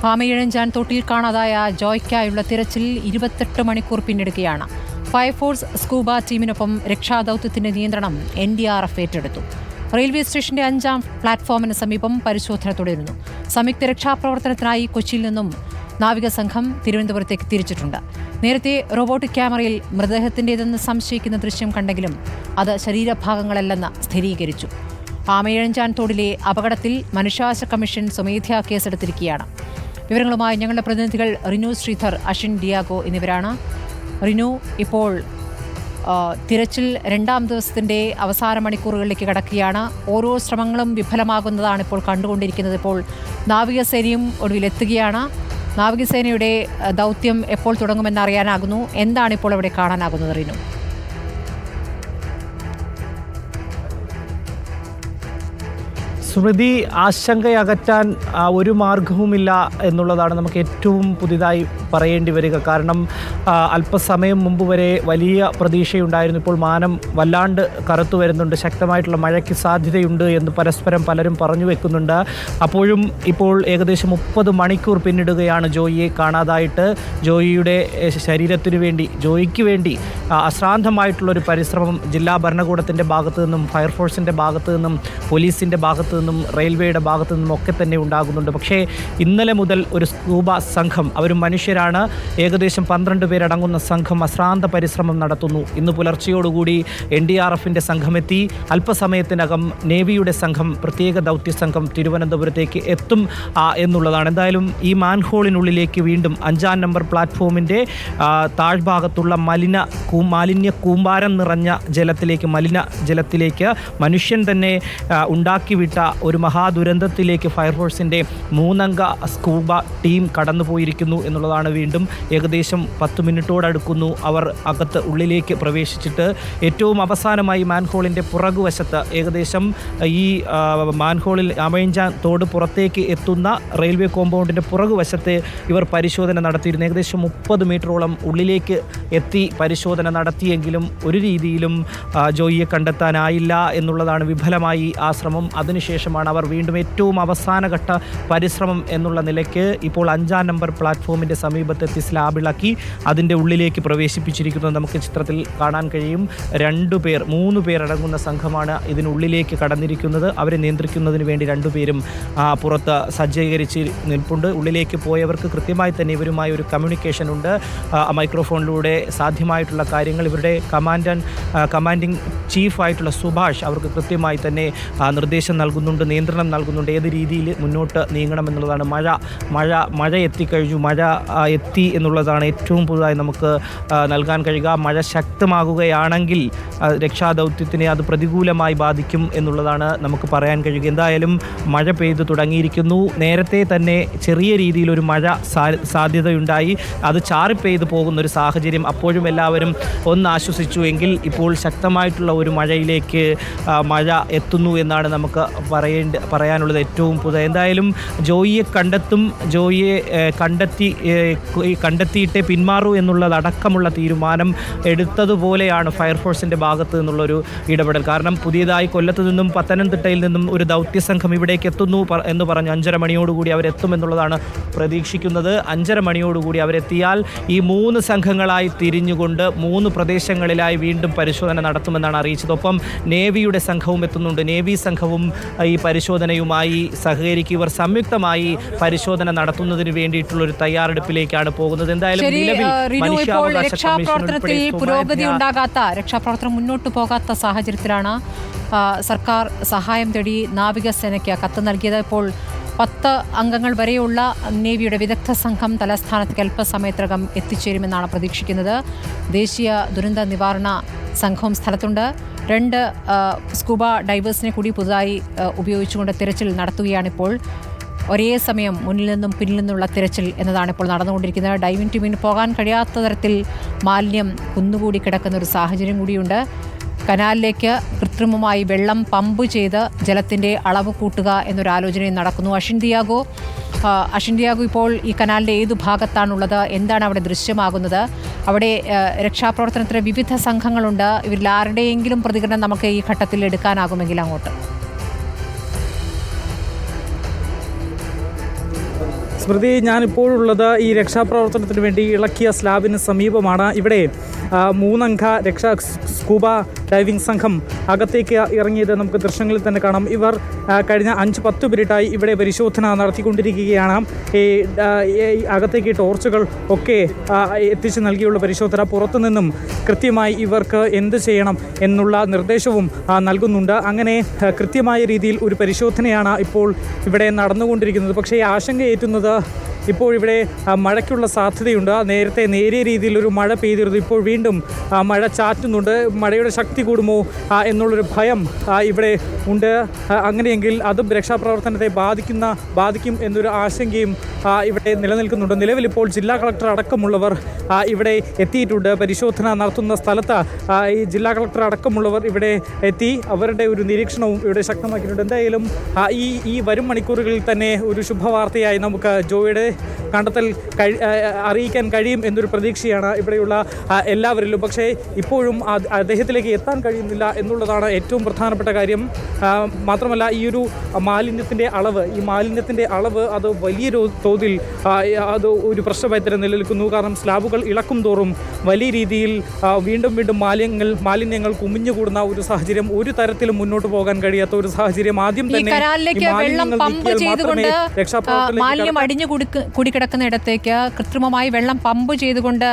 ആമയിഴഞ്ചാൻ തോട്ടിൽ കാണാതായ ജോയ്ക്കായുള്ള തിരച്ചിൽ 28 മണിക്കൂർ പിന്നിടുകയാണ്. ഫയർഫോഴ്സ് സ്കൂബ ടീമിനൊപ്പം രക്ഷാദൌത്യത്തിന്റെ നിയന്ത്രണം NDRF ഏറ്റെടുത്തു. റെയിൽവേ സ്റ്റേഷന്റെ 5ാം പ്ലാറ്റ്ഫോമിന് സമീപം പരിശോധന തുടരുന്നു. സംയുക്ത രക്ഷാപ്രവർത്തനത്തിനായി കൊച്ചിയിൽ നിന്നും നാവിക സംഘം തിരുവനന്തപുരത്തേക്ക് തിരിച്ചിട്ടുണ്ട്. നേരത്തെ റോബോട്ടിക് ക്യാമറയിൽ മൃതദേഹത്തിന്റേതെന്ന് സംശയിക്കുന്ന ദൃശ്യം കണ്ടെങ്കിലും അത് ശരീരഭാഗങ്ങളല്ലെന്ന് സ്ഥിരീകരിച്ചു. ആമയിഴഞ്ചാൻ തോടിലെ അപകടത്തിൽ മനുഷ്യാവകാശ കമ്മീഷൻ സ്വമേധയാ കേസെടുത്തിരിക്കുകയാണ്. വിവരങ്ങളുമായി ഞങ്ങളുടെ പ്രതിനിധികൾ റിനു ശ്രീധർ, അശ്വിൻ ഡിയാഗോ എന്നിവരാണ്. റിനു, ഇപ്പോൾ തിരച്ചിൽ 2ാം ദിവസത്തിന്റെ അവസാന മണിക്കൂറുകളിലേക്ക് കടക്കുകയാണ്. ഓരോ ശ്രമങ്ങളും വിഫലമാകുന്നതാണ് ഇപ്പോൾ കണ്ടുകൊണ്ടിരിക്കുന്നത്. ഇപ്പോൾ നാവികസേനയും ഒടുവിലെത്തുകയാണ്. നാവികസേനയുടെ ദൗത്യം എപ്പോൾ തുടങ്ങുമെന്ന് അറിയാനാകുന്നു. എന്താണ് ഇപ്പോൾ അവിടെ കാണാനാകുന്നത് റിനു? സ്മൃതി, ആശങ്കയകറ്റാൻ ഒരു മാർഗവുമില്ല എന്നുള്ളതാണ് നമുക്ക് ഏറ്റവും പുതിയതായി പറയേണ്ടി വരിക. കാരണം അല്പസമയം മുമ്പ് വരെ വലിയ പ്രതീക്ഷയുണ്ടായിരുന്നു. ഇപ്പോൾ മാനം വല്ലാണ്ട് കറുത്തു വരുന്നുണ്ട്. ശക്തമായിട്ടുള്ള മഴയ്ക്ക് സാധ്യതയുണ്ട് എന്ന് പരസ്പരം പലരും പറഞ്ഞു വെക്കുന്നുണ്ട്. അപ്പോഴും ഇപ്പോൾ ഏകദേശം 30 മണിക്കൂർ പിന്നിടുകയാണ് ജോയിയെ കാണാതായിട്ട്. ജോയിയുടെ ശരീരത്തിനു വേണ്ടി, ജോയിക്ക് വേണ്ടി അശ്രാന്തമായിട്ടുള്ളൊരു പരിശ്രമം ജില്ലാ ഭരണകൂടത്തിൻ്റെ ഭാഗത്തു നിന്നും, ഫയർഫോഴ്സിൻ്റെ ഭാഗത്തു നിന്നും, പോലീസിൻ്റെ ഭാഗത്തു നിന്നും, റെയിൽവേയുടെ ഭാഗത്തു നിന്നും ഒക്കെ തന്നെ ഉണ്ടാകുന്നുണ്ട്. പക്ഷേ ഇന്നലെ മുതൽ ഒരു സ്കൂബ സംഘം, അവരും മനുഷ്യരാണ്, ഏകദേശം 12 പേരടങ്ങുന്ന സംഘം അശ്രാന്ത പരിശ്രമം നടത്തുന്നു. ഇന്ന് പുലർച്ചയോടുകൂടി NDRFിൻ്റെ സംഘമെത്തി. അല്പസമയത്തിനകം നേവിയുടെ സംഘം, പ്രത്യേക ദൗത്യ സംഘം തിരുവനന്തപുരത്തേക്ക് എത്തും എന്നുള്ളതാണ്. എന്തായാലും ഈ മാൻഹോളിനുള്ളിലേക്ക് വീണ്ടും 5ാം നമ്പർ പ്ലാറ്റ്ഫോമിൻ്റെ താഴ്ഭാഗത്തുള്ള മാലിന്യ കൂമ്പാരം നിറഞ്ഞ ജലത്തിലേക്ക്, മലിന ജലത്തിലേക്ക് മനുഷ്യൻ തന്നെ ഉണ്ടാക്കിവിട്ട ഒരു മഹാദുരന്തത്തിലേക്ക് ഫയർഫോഴ്സിൻ്റെ 3 അംഗ സ്കൂബ ടീം കടന്നുപോയിരിക്കുന്നു എന്നുള്ളതാണ്. വീണ്ടും ഏകദേശം 10 മിനിറ്റോടടുക്കുന്നു അവർ ഉള്ളിലേക്ക് പ്രവേശിച്ചിട്ട്. ഏറ്റവും അവസാനമായി മാൻഹോളിൻ്റെ പുറകുവശത്ത്, ഏകദേശം ഈ മാൻഹോളിൽ ആമയിഴഞ്ചാൻ തോട് പുറത്തേക്ക് എത്തുന്ന റെയിൽവേ കോമ്പൗണ്ടിൻ്റെ പുറകുവശത്ത് ഇവർ പരിശോധന നടത്തിയിരുന്നു. ഏകദേശം 30 മീറ്ററോളം ഉള്ളിലേക്ക് എത്തി പരിശോധന നടത്തിയെങ്കിലും ഒരു രീതിയിലും ജോയിയെ കണ്ടെത്താനായില്ല എന്നുള്ളതാണ്. വിഫലമായി ആ ശ്രമം. അതിനുശേഷമാണ് അവർ വീണ്ടും ഏറ്റവും അവസാനഘട്ട പരിശ്രമം എന്നുള്ള നിലയ്ക്ക് ഇപ്പോൾ 5ാം നമ്പർ പ്ലാറ്റ്ഫോമിൻ്റെ സമീപത്തെത്തി സ്ലാബിളക്കി അതിൻ്റെ ഉള്ളിലേക്ക് പ്രവേശിപ്പിച്ചിരിക്കുന്നത് നമുക്ക് ചിത്രത്തിൽ കാണാൻ കഴിയും. 3 പേരടങ്ങുന്ന സംഘമാണ് ഇതിനുള്ളിലേക്ക് കടന്നിരിക്കുന്നത്. അവരെ നിയന്ത്രിക്കുന്നതിന് വേണ്ടി 2 പേരും പുറത്ത് സജ്ജീകരിച്ച് നിൽപ്പുണ്ട്. ഉള്ളിലേക്ക് പോയവർക്ക് കൃത്യമായി തന്നെ ഇവരുമായി ഒരു കമ്മ്യൂണിക്കേഷൻ ഉണ്ട്. മൈക്രോഫോണിലൂടെ സാധ്യമായിട്ടുള്ള കാര്യങ്ങൾ ഇവരുടെ കമാൻഡിംഗ് ചീഫായിട്ടുള്ള സുഭാഷ് അവർക്ക് കൃത്യമായി തന്നെ നിർദ്ദേശം നൽകുന്നുണ്ട്, നിയന്ത്രണം നൽകുന്നുണ്ട്, ഏത് രീതിയിൽ മുന്നോട്ട് നീങ്ങണമെന്നുള്ളതാണ്. മഴ എത്തിക്കഴിഞ്ഞു, മഴ എത്തി എന്നുള്ളതാണ് ഏറ്റവും പുതുതായി നമുക്ക് നൽകാൻ കഴിയുക. മഴ ശക്തമാകുകയാണെങ്കിൽ രക്ഷാദൗത്യത്തിനെ അത് പ്രതികൂലമായി ബാധിക്കും എന്നുള്ളതാണ് നമുക്ക് പറയാൻ കഴിയുക. എന്തായാലും മഴ പെയ്തു തുടങ്ങിയിരിക്കുന്നു. നേരത്തെ തന്നെ ചെറിയ രീതിയിലൊരു മഴ സാധ്യതയുണ്ടായി. അത് ചാറിപ്പെയ്തു പോകുന്നൊരു സാഹചര്യം. അപ്പോഴും എല്ലാവരും ഒന്ന് ആശ്വസിച്ചു. എങ്കിൽ ഇപ്പോൾ ശക്തമായിട്ടുള്ള ഒരു മഴയിലേക്ക് മഴ എത്തുന്നു എന്നാണ് നമുക്ക് പറയാനുള്ളത് ഏറ്റവും പുതിയ. എന്തായാലും ജോയിയെ കണ്ടെത്തും, ജോയിയെ കണ്ടെത്തിയിട്ടേ പിന്മാറൂ എന്നുള്ളതടക്കമുള്ള തീരുമാനം എടുത്തതുപോലെയാണ് ഫയർഫോഴ്സിൻ്റെ ഭാഗത്തു നിന്നുള്ളൊരു ഇടപെടൽ. കാരണം പുതിയതായി കൊല്ലത്ത് നിന്നും പത്തനംതിട്ടയിൽ നിന്നും ഒരു ദൗത്യസംഘം ഇവിടേക്ക് എത്തുന്നു എന്ന് പറഞ്ഞു 5:30 മണിയോടുകൂടി അവരെത്തുമെന്നുള്ളതാണ് പ്രതീക്ഷിക്കുന്നത്. 5:30 മണിയോടുകൂടി അവരെത്തിയാൽ ഈ 3 സംഘങ്ങളായി തിരിഞ്ഞുകൊണ്ട് 3 പ്രദേശങ്ങളിലായി വീണ്ടും പരിശോധന നടത്തുമെന്നാണ് അറിയിച്ചത്. ഒപ്പം നേവിയുടെ സംഘവും എത്തുന്നുണ്ട്. നേവി സംഘവും ഈ പരിശോധനയുമായി സഹകരിക്കുക. ഇവർ സംയുക്തമായി പരിശോധന നടത്തുന്നതിന് വേണ്ടിയിട്ടുള്ളൊരു തയ്യാറെടുപ്പിലേക്കാണ് പോകുന്നത്. എന്തായാലും രക്ഷാപ്രവർത്തനം മുന്നോട്ട് പോകാത്ത സാഹചര്യത്തിലാണ് സർക്കാർ സഹായം തേടി നാവികസേനയ്ക്ക് കത്ത് നൽകിയത്. ഇപ്പോൾ 10 അംഗങ്ങൾ വരെയുള്ള നേവിയുടെ വിദഗ്ധ സംഘം തലസ്ഥാനത്തേക്ക് അല്പസമയത്തിനകം എത്തിച്ചേരുമെന്നാണ് പ്രതീക്ഷിക്കുന്നത്. ദേശീയ ദുരന്ത നിവാരണ സംഘവും സ്ഥലത്തുണ്ട്. 2 സ്കൂബ ഡൈവേഴ്സിനെ കൂടി പുതുതായി ഉപയോഗിച്ചുകൊണ്ട് തിരച്ചിൽ നടത്തുകയാണിപ്പോൾ. ഒരേ സമയം മുന്നിൽ നിന്നും പിന്നിൽ നിന്നുള്ള തിരച്ചിൽ എന്നതാണ് ഇപ്പോൾ നടന്നുകൊണ്ടിരിക്കുന്നത്. ഡൈവിംഗ് ടീമിന് പോകാൻ കഴിയാത്ത തരത്തിൽ മാലിന്യം കുന്നുകൂടി കിടക്കുന്ന ഒരു സാഹചര്യം കൂടിയുണ്ട്. കനാലിലേക്ക് കൃത്രിമമായി വെള്ളം പമ്പ് ചെയ്ത് ജലത്തിൻ്റെ അളവ് കൂട്ടുക എന്നൊരാലോചനയും നടക്കുന്നു. അശ്വിൻ ഡിയാഗോ, ഇപ്പോൾ ഈ കനാലിൻ്റെ ഏതു ഭാഗത്താണുള്ളത്? എന്താണ് അവിടെ ദൃശ്യമാകുന്നത്? അവിടെ രക്ഷാപ്രവർത്തനത്തിന് വിവിധ സംഘങ്ങളുണ്ട്. ഇവരിൽ ആരുടെയെങ്കിലും പ്രതികരണം നമുക്ക് ഈ ഘട്ടത്തിൽ എടുക്കാനാകുമെങ്കിൽ അങ്ങോട്ട്. സ്മൃതി, ഞാനിപ്പോഴുള്ളത് ഈ രക്ഷാപ്രവർത്തനത്തിന് വേണ്ടി ഇളക്കിയ സ്ലാബിന് സമീപമാണ്. ഇവിടെ 3 അംഗ സ്കൂബ ഡൈവിംഗ് സംഘം അകത്തേക്ക് ഇറങ്ങിയത് നമുക്ക് ദൃശ്യങ്ങളിൽ തന്നെ കാണാം. ഇവർ കഴിഞ്ഞ 5-10 മിനിറ്റായി ഇവിടെ പരിശോധന നടത്തിക്കൊണ്ടിരിക്കുകയാണ്. ഈ അകത്തേക്ക് ടോർച്ചുകൾ ഒക്കെ എത്തിച്ച് നൽകിയുള്ള പരിശോധന. പുറത്തുനിന്നും കൃത്യമായി ഇവർക്ക് എന്ത് ചെയ്യണം എന്നുള്ള നിർദ്ദേശവും നൽകുന്നുണ്ട്. അങ്ങനെ കൃത്യമായ രീതിയിൽ ഒരു പരിശോധനയാണ് ഇപ്പോൾ ഇവിടെ നടന്നുകൊണ്ടിരിക്കുന്നത്. പക്ഷേ ആശങ്കയേറ്റുന്നത് ഇപ്പോൾ ഇവിടെ മഴയ്ക്കുള്ള സാധ്യതയുണ്ട്. നേരത്തെ നേരിയ രീതിയിലൊരു മഴ പെയ്തിരുന്നു. ഇപ്പോൾ വീണ്ടും മഴ ചാറ്റുന്നുണ്ട്. മഴയുടെ ശക്തി കൂടുമോ എന്നുള്ളൊരു ഭയം ഇവിടെ ഉണ്ട്. അങ്ങനെയെങ്കിൽ അതും രക്ഷാപ്രവർത്തനത്തെ ബാധിക്കും എന്നൊരു ആശങ്കയും ഇവിടെ നിലനിൽക്കുന്നുണ്ട്. നിലവിൽ ഇപ്പോൾ ജില്ലാ കളക്ടർ അടക്കമുള്ളവർ ഇവിടെ എത്തിയിട്ടുണ്ട്. പരിശോധന നടത്തുന്ന സ്ഥലത്ത് ഈ ജില്ലാ കളക്ടർ അടക്കമുള്ളവർ ഇവിടെ എത്തി അവരുടെ ഒരു നിരീക്ഷണവും ഇവിടെ ശക്തമാക്കിയിട്ടുണ്ട്. എന്തായാലും ഈ വരും മണിക്കൂറുകളിൽ തന്നെ ഒരു ശുഭവാർത്തയായി നമുക്ക് ജോയുടെ കണ്ടെത്തൽ അറിയിക്കാൻ കഴിയും എന്നൊരു പ്രതീക്ഷയാണ് ഇവിടെയുള്ള എല്ലാവരിലും. പക്ഷേ ഇപ്പോഴും അദ്ദേഹത്തിലേക്ക് എത്താൻ കഴിയുന്നില്ല എന്നുള്ളതാണ് ഏറ്റവും പ്രധാനപ്പെട്ട കാര്യം. മാത്രമല്ല ഈ മാലിന്യത്തിൻ്റെ അളവ് അത് വലിയൊരു തോതിൽ അത് ഒരു പ്രശ്നമായി തന്നെ നിലനിൽക്കുന്നു. കാരണം സ്ലാബുകൾ ഇളക്കും തോറും വലിയ രീതിയിൽ വീണ്ടും മാലിന്യങ്ങൾ കുമിഞ്ഞുകൂടുന്ന ഒരു സാഹചര്യം, ഒരു തരത്തിലും മുന്നോട്ട് പോകാൻ കഴിയാത്ത ഒരു സാഹചര്യം. ആദ്യം തന്നെ മാലിന്യം അടിഞ്ഞു കുടിക്കിടക്കുന്ന ഇടത്തേക്ക് കൃത്രിമമായി വെള്ളം പമ്പ് ചെയ്തുകൊണ്ട്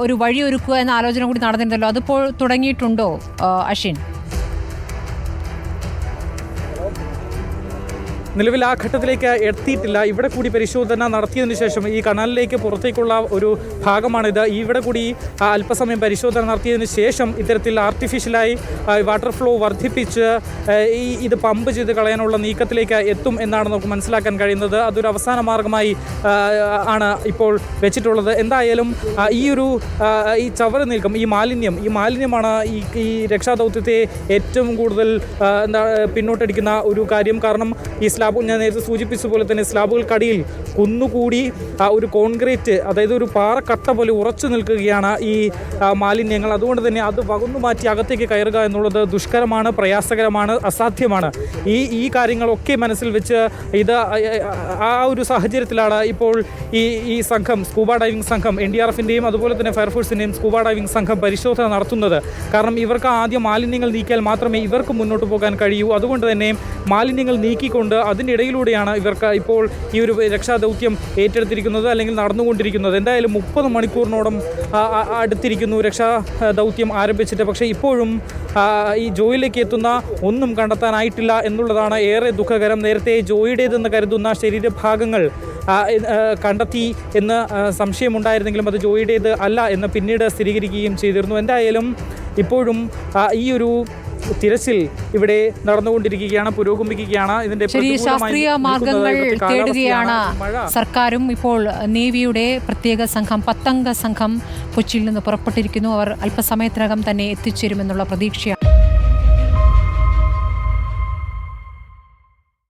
ഒരു വഴിയൊരുക്കുക എന്ന ആലോചന കൂടി നടന്നിരുന്നല്ലോ. അതിപ്പോൾ തുടങ്ങിയിട്ടുണ്ടോ അശ്വിൻ? നിലവിൽ ആ ഘട്ടത്തിലേക്ക് എത്തിയിട്ടില്ല. ഇവിടെ കൂടി പരിശോധന നടത്തിയതിനു ശേഷം ഈ കനാലിലേക്ക് പുറത്തേക്കുള്ള ഒരു ഭാഗമാണിത്. ഇവിടെ കൂടി അല്പസമയം പരിശോധന നടത്തിയതിനു ശേഷം ഇത്തരത്തിൽ ആർട്ടിഫിഷ്യലായി വാട്ടർ ഫ്ലോ വർദ്ധിപ്പിച്ച് ഇത് പമ്പ് ചെയ്ത് കളയാനുള്ള നീക്കത്തിലേക്ക് എത്തും എന്നാണ് നമുക്ക് മനസ്സിലാക്കാൻ കഴിയുന്നത്. അതൊരു അവസാന മാർഗമായി ആണ് ഇപ്പോൾ വെച്ചിട്ടുള്ളത്. എന്തായാലും ഈ ചവറ് നീക്കം, ഈ മാലിന്യമാണ് ഈ രക്ഷാദൗത്യത്തെ ഏറ്റവും കൂടുതൽ പിന്നോട്ടടിക്കുന്ന ഒരു കാര്യം. കാരണം ഈ സ്ലാബ് ഞാൻ നേരത്തെ സൂചിപ്പിച്ച പോലെ തന്നെ സ്ലാബുകൾക്കടിയിൽ കുന്നുകൂടി ഒരു കോൺക്രീറ്റ്, അതായത് ഒരു പാറക്കട്ട പോലെ ഉറച്ചു നിൽക്കുകയാണ് ഈ മാലിന്യങ്ങൾ. അതുകൊണ്ട് തന്നെ അത് വകുന്നു മാറ്റി അകത്തേക്ക് കയറുക എന്നുള്ളത് ദുഷ്കരമാണ്, പ്രയാസകരമാണ്, അസാധ്യമാണ്. ഈ കാര്യങ്ങളൊക്കെ മനസ്സിൽ വെച്ച് ആ ഒരു സാഹചര്യത്തിലാണ് ഇപ്പോൾ ഈ സംഘം, സ്കൂബ ഡൈവിംഗ് സംഘം, NDRFിൻ്റെയും അതുപോലെ തന്നെ ഫയർഫോഴ്സിൻ്റെയും സ്കൂബ ഡൈവിംഗ് സംഘം പരിശോധന നടത്തുന്നത്. കാരണം ഇവർക്ക് ആദ്യം മാലിന്യങ്ങൾ നീക്കിയാൽ മാത്രമേ ഇവർക്ക് മുന്നോട്ട് പോകാൻ കഴിയൂ. അതുകൊണ്ട് തന്നെ മാലിന്യങ്ങൾ നീക്കിക്കൊണ്ട് അതിൻ്റെ ഇടയിലൂടെയാണ് ഇവർക്ക് ഇപ്പോൾ ഈ ഒരു രക്ഷാദൗത്യം ഏറ്റെടുത്തിരിക്കുന്നത് അല്ലെങ്കിൽ നടന്നുകൊണ്ടിരിക്കുന്നത്. എന്തായാലും 30 മണിക്കൂറിനോളം അടുത്തിരിക്കുന്നു രക്ഷാദൗത്യം ആരംഭിച്ചിട്ട്. പക്ഷേ ഇപ്പോഴും ഈ ജോയിലേക്ക് എത്തുന്ന ഒന്നും കണ്ടെത്താനായിട്ടില്ല എന്നുള്ളതാണ് ഏറെ ദുഃഖകരം. നേരത്തെ ജോയിയുടേതെന്ന് കരുതുന്ന ശരീരഭാഗങ്ങൾ കണ്ടെത്തി എന്ന് സംശയമുണ്ടായിരുന്നെങ്കിലും അത് ജോയിയുടേത് അല്ല എന്ന് പിന്നീട് സ്ഥിരീകരിക്കുകയും ചെയ്തിരുന്നു. എന്തായാലും ഇപ്പോഴും ഈ ഒരു തിരച്ചിൽ ഇവിടെ നടന്നുകൊണ്ടിരിക്കുകയാണ്, പുരോഗമിക്കുകയാണ്. ഇതിന്റെ ശാസ്ത്രീയ മാർഗങ്ങൾ തേടുകയാണ് സർക്കാരും. ഇപ്പോൾ നേവിയുടെ പ്രത്യേക സംഘം, 10 അംഗ സംഘം കൊച്ചിയിൽ നിന്ന് പുറപ്പെട്ടിരിക്കുന്നു. അവർ അല്പസമയത്തിനകം തന്നെ എത്തിച്ചേരുമെന്നുള്ള പ്രതീക്ഷയാണ്.